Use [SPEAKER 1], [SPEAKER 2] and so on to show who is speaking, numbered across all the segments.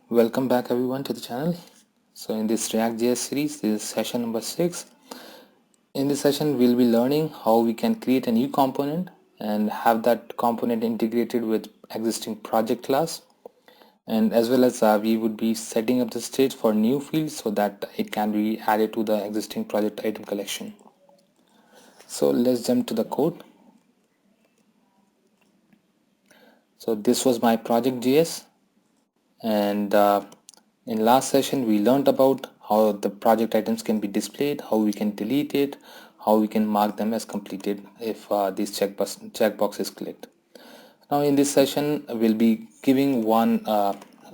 [SPEAKER 1] Welcome back everyone to the channel. So in this ReactJS series, this is session number 6. In this session we'll be learning how we can create a new component and have that component integrated with existing project class, and as well as we would be setting up the stage for new fields so that it can be added to the existing project item collection. So let's jump to the code. So this was my project JS, and in last session we learned about how the project items can be displayed, how we can delete it, how we can mark them as completed if this checkbox is clicked. Now in this session we'll be giving one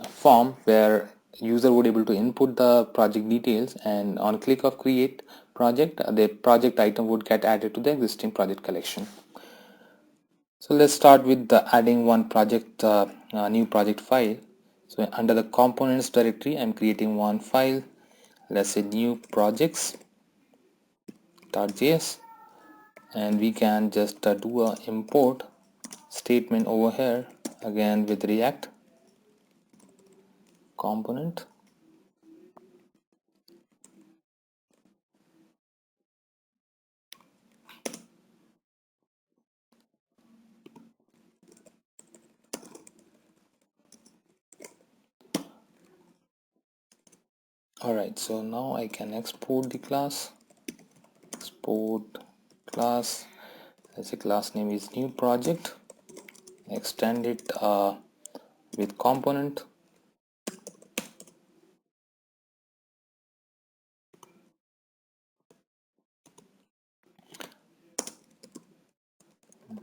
[SPEAKER 1] form where user would able to input the project details, and on click of create project, the project item would get added to the existing project collection. So let's start with the adding one project, new project file. So under the components directory, I'm creating one file. Let's say new projects.js, and we can just do a import statement over here again with React component. Alright, so now I can export the class. Export class. Let's say class name is new project. Extend it with component.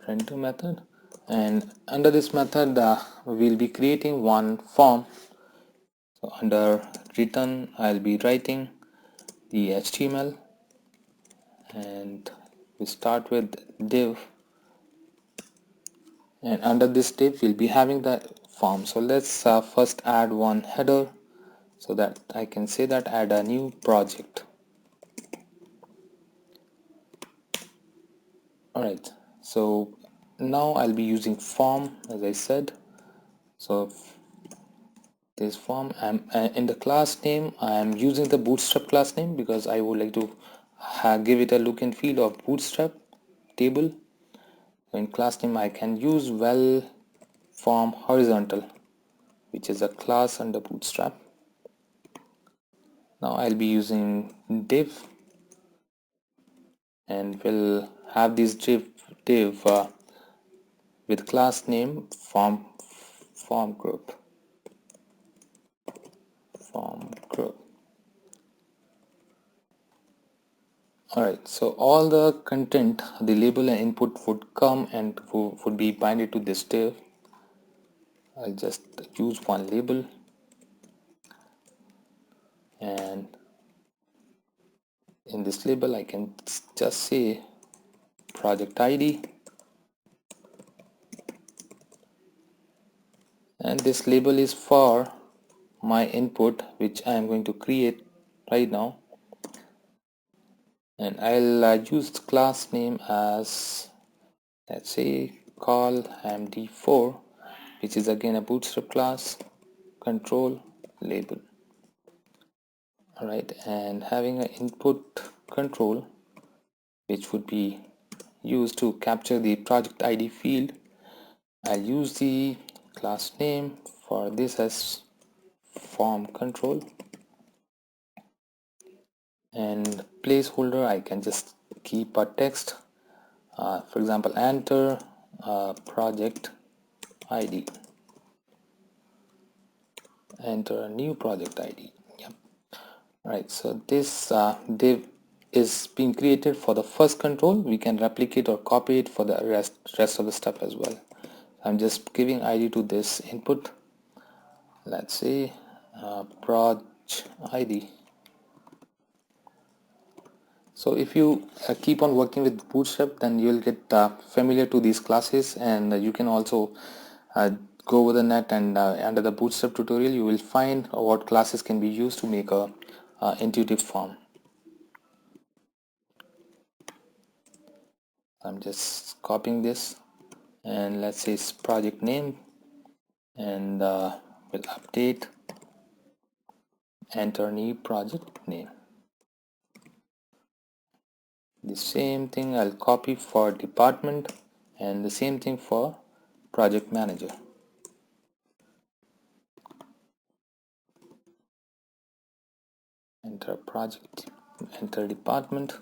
[SPEAKER 1] Render method, and under this method we'll be creating one form. So under return I'll be writing the HTML, and we start with div, and under this div we'll be having the form. So let's first add one header so that I can say that add a new project. Alright, so now I'll be using form as I said. So this form, I'm in the class name I'm using the bootstrap class name because I would like to give it a look and feel of bootstrap table. In class name I can use well form horizontal, which is a class under bootstrap. Now I'll be using div, and we'll have this div with class name form group. Alright, so all the content, the label and input would come and would be binded to this div. I'll just use one label, and in this label I can just say project ID, and this label is for my input which I am going to create right now, and I'll use the class name as, let's say, call md4, which is again a bootstrap class, control label. Alright, and having an input control which would be used to capture the project ID field, I'll use the class name for this as form control, and placeholder I can just keep a text, for example enter project ID, enter a new project ID. Yep. Alright, so this div is being created for the first control. We can replicate or copy it for the rest of the stuff as well. I'm just giving ID to this input, let's say proj ID. So if you keep on working with bootstrap, then you will get familiar to these classes, and you can also go over the net, and under the bootstrap tutorial you will find what classes can be used to make a intuitive form. I'm just copying this, and let's say it's project name, and we'll update enter new project name. The same thing I'll copy for department and the same thing for project manager. Enter project, enter department,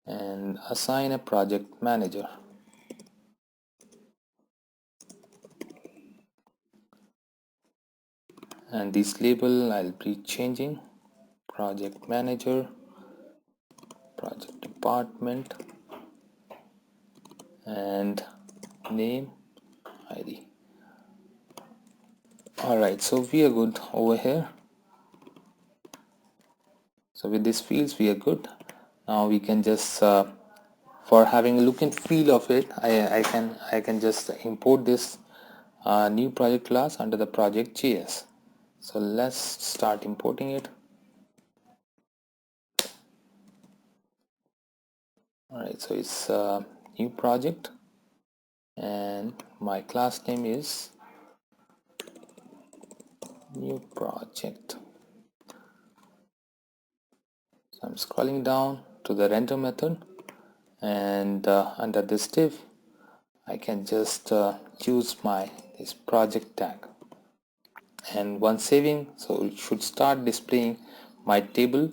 [SPEAKER 1] and assign a project manager. And this label I'll be changing: project manager, project department, and name, ID. Alright, so we are good over here. So with these fields we are good. Now we can just for having a look and feel of it, I can just import this new project class under the project.js. So let's start importing it. Alright, so it's a new project and my class name is new project. So I'm scrolling down to the render method, and under this div I can just choose this project tag, and once saving, so it should start displaying my table.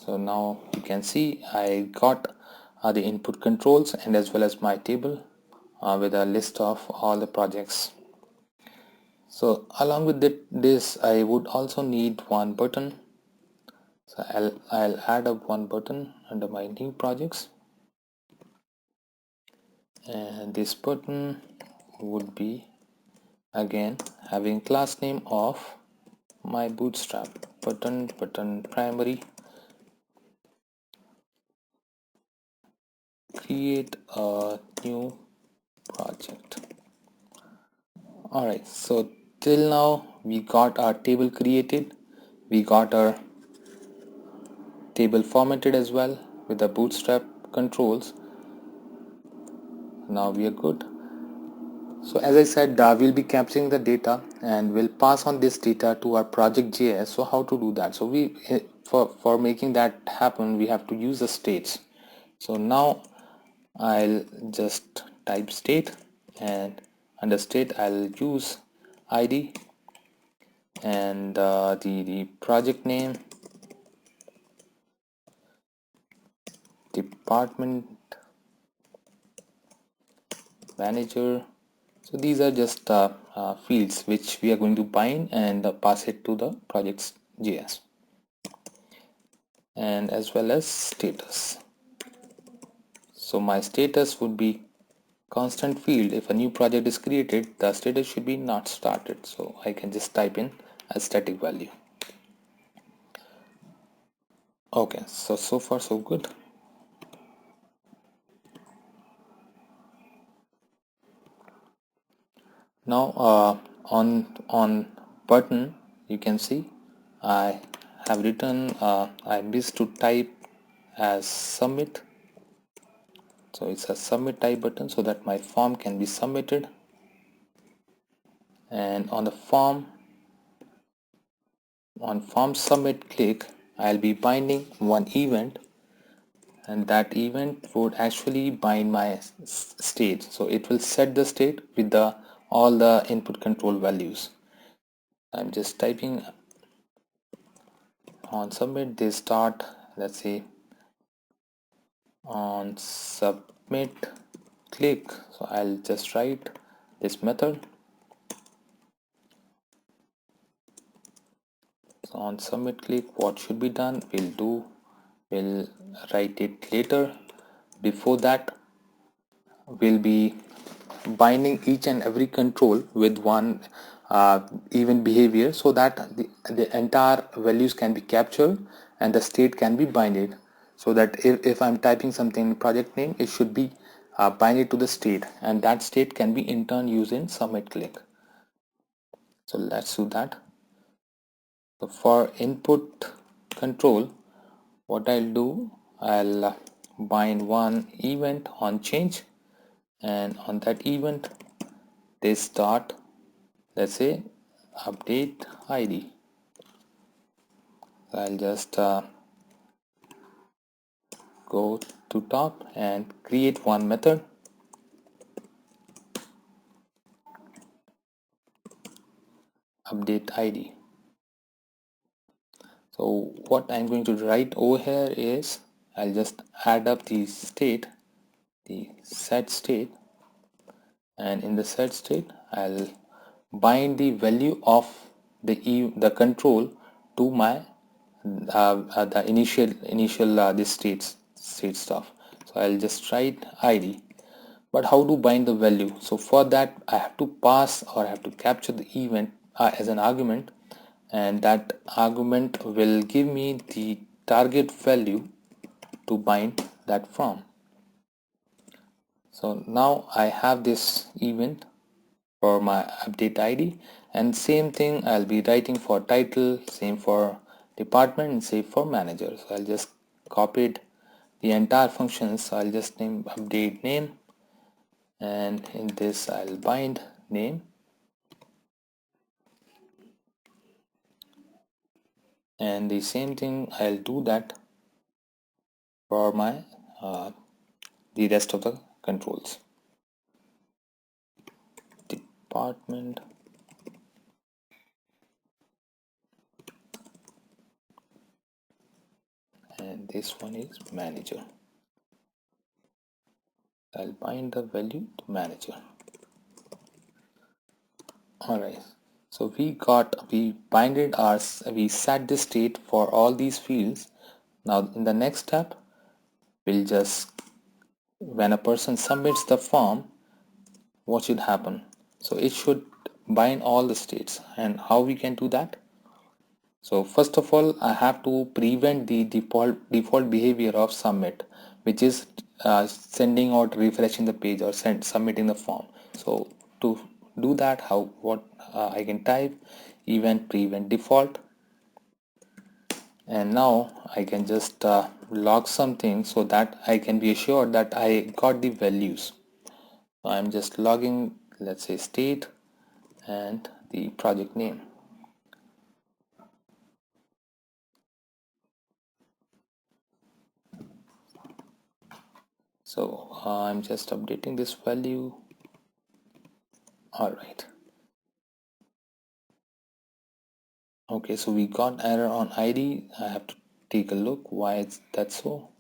[SPEAKER 1] So now you can see I got the input controls and as well as my table with a list of all the projects. So along with this I would also need one button. So I'll add up one button under my new projects, and this button would be again having class name of my bootstrap button primary, create a new project. Alright, so till now we got our table created, we got our table formatted as well with the bootstrap controls. Now we are good. So as I said, we'll be capturing the data and we'll pass on this data to our project.js. So how to do that? So we for making that happen, we have to use the states. So now I'll just type state, and under state I'll use ID and the project name, department, manager. So these are just fields which we are going to bind and pass it to the projects.js, and as well as status. So my status would be constant field. If a new project is created, the status should be not started. So I can just type in a static value. Okay, so far so good. Now on button you can see I have written I missed to type as submit. So it's a submit type button so that my form can be submitted, and on the form submit click I'll be binding one event, and that event would actually bind my state. So it will set the state with the all the input control values. I'm just typing on submit. They start, let's say on submit click, so I'll just write this method. So on submit click, what should be done, we'll write it later. Before that we'll be binding each and every control with one event behavior, so that the entire values can be captured and the state can be binded, so that if I'm typing something in project name, it should be binded to the state, and that state can be in turn used in submit click. So let's do that. So for input control, what I'll do, I'll bind one event on change, and on that event this dot, let's say, update id. So I'll just go to top and create one method, update id. So what I'm going to write over here is I'll just add up the state, the set state, and in the set state I'll bind the value of the control to my the initial this state stuff. So I'll just write id. But how to bind the value? So for that I have to pass, or I have to capture the event as an argument, and that argument will give me the target value to bind that from. So now I have this event for my update id, and same thing I'll be writing for title, same for department, and same for manager. So I'll just copied the entire functions. So I'll just name update name, and in this I'll bind name, and the same thing I'll do that for my the rest of the controls. Department, and this one is manager. I'll bind the value to manager. Alright, so we set the state for all these fields. Now in the next step, we'll just, when a person submits the form, what should happen? So it should bind all the states. And how we can do that? So first of all, I have to prevent the default behavior of submit, which is sending or refreshing the page or submitting the form. So to do that, I can type event prevent default, and now I can just log something so that I can be assured that I got the values. So I'm just logging, let's say, state and the project name. So I'm just updating this value. All right. Okay, so we got error on ID. I have to take a look why is that so.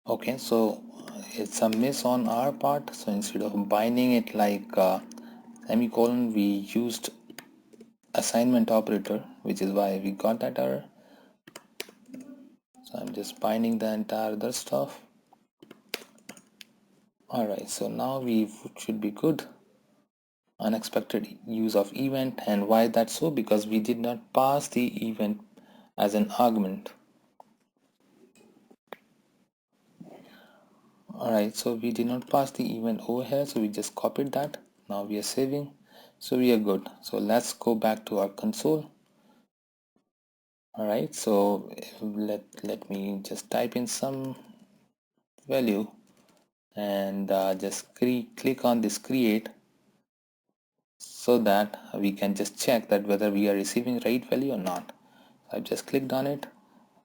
[SPEAKER 1] Okay, so it's a miss on our part. So instead of binding it like semicolon, we used assignment operator, which is why we got that error. So I'm just binding the entire other stuff. Alright, so now we should be good. Unexpected use of event, and why that so? Because we did not pass the event as an argument. Alright, so we did not pass the event over here, so we just copied that. Now we are saving, so we are good. So let's go back to our console. Alright, so let me just type in some value and just click on this create, so that we can just check that whether we are receiving right value or not. I've just clicked on it,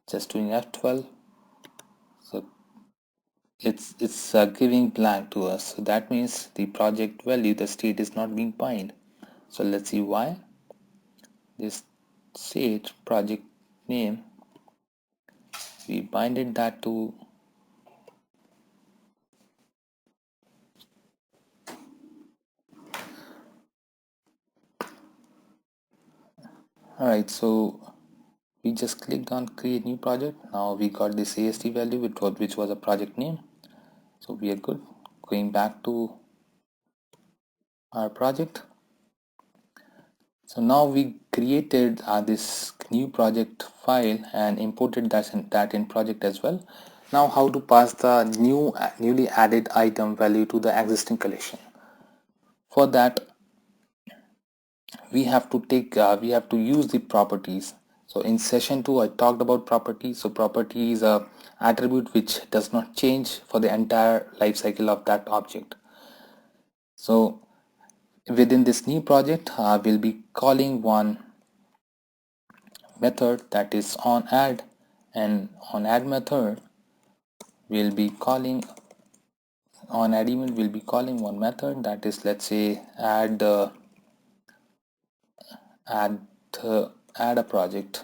[SPEAKER 1] just doing F12. So it's giving blank to us, so that means the project value, the state is not being bind. So let's see why. This state project name, we binded that to alright, so we just clicked on create new project. Now we got this AST value, which was a project name, so we are good. Going back to our project. So now we created this new project file and imported that in project as well. Now how to pass the newly added item value to the existing collection? For that we have to use the properties. So in session 2 I talked about property. So property is a attribute which does not change for the entire life cycle of that object. So within this new project we'll be calling one method, that is onAdd, and onAdd method will be calling onAdd event will be calling one method, that is, let's say, add a project,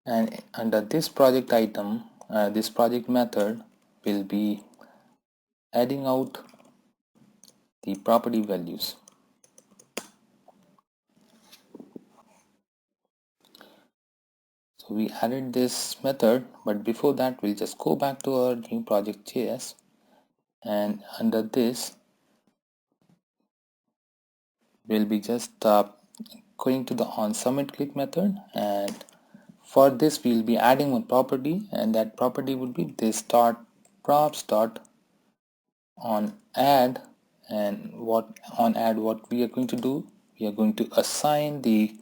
[SPEAKER 1] and under this project item this project method will be adding out the property values. So we added this method, but before that we'll just go back to our new project JS, and under this we'll be just going to the onSubmitClick method, and for this we'll be adding one property, and that property would be this dot props dot onAdd. And what onAdd, what we are going to do, we are going to assign the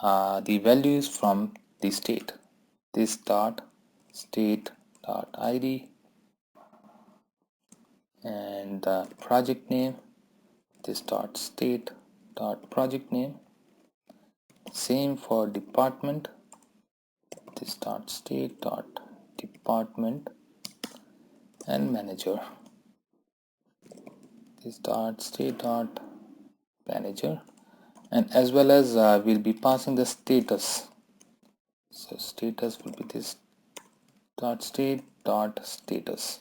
[SPEAKER 1] values from the state, this dot state dot id, and the project name, this dot state dot project name. Same for department, this dot state dot department, and manager, this dot state dot manager. And as well as we'll be passing the status. So status will be this dot state dot status.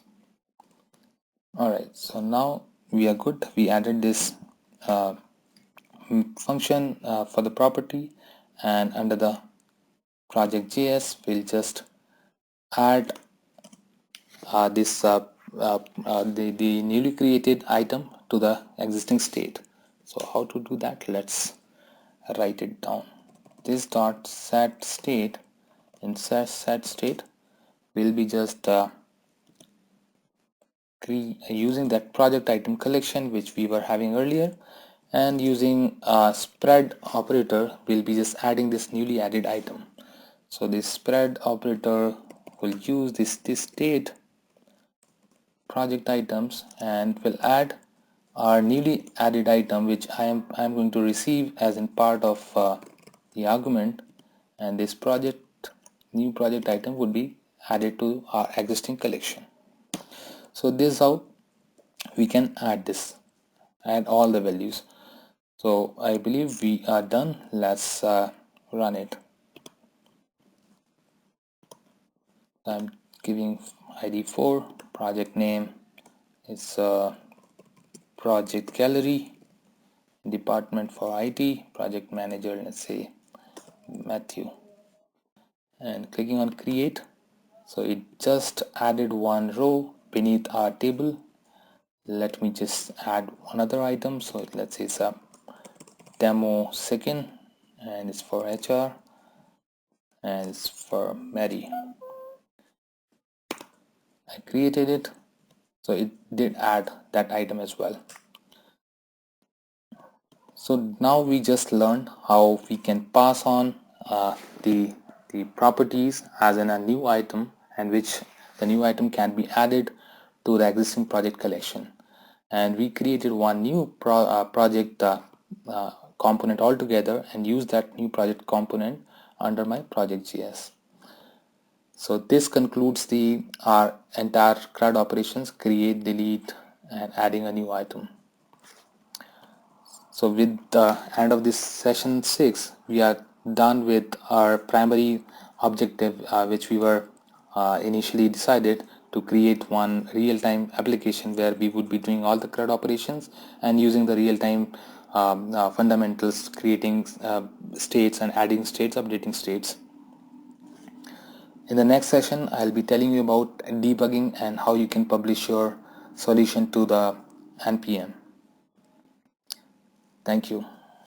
[SPEAKER 1] Alright, so now we are good. We added this function for the property, and under the project JS we'll just add the newly created item to the existing state. So how to do that? Let's write it down. This dot set state, in set state we'll be just using that project item collection which we were having earlier, and using a spread operator we'll be just adding this newly added item. So this spread operator will use this state project items and will add our newly added item, which I am going to receive as in part of the argument, and this new project item would be added to our existing collection. So this is how we can add all the values. So I believe we are done. Let's run it. I'm giving ID 4, project name is project gallery, department for IT, project manager, let's say Matthew, and clicking on create. So it just added one row beneath our table. Let me just add another item. So let's say it's a demo second, and it's for HR, and it's for Mary. I created it, so it did add that item as well. So now we just learned how we can pass on the properties as in a new item, and which the new item can be added to the existing project collection. And we created one new project component altogether, and use that new project component under my project JS. So this concludes our entire CRUD operations: create, delete, and adding a new item. So with the end of this session 6, we are done with our primary objective, which we were initially decided to create one real-time application where we would be doing all the CRUD operations and using the real-time fundamentals, creating states and adding states, updating states. In the next session, I'll be telling you about debugging and how you can publish your solution to the NPM. Thank you.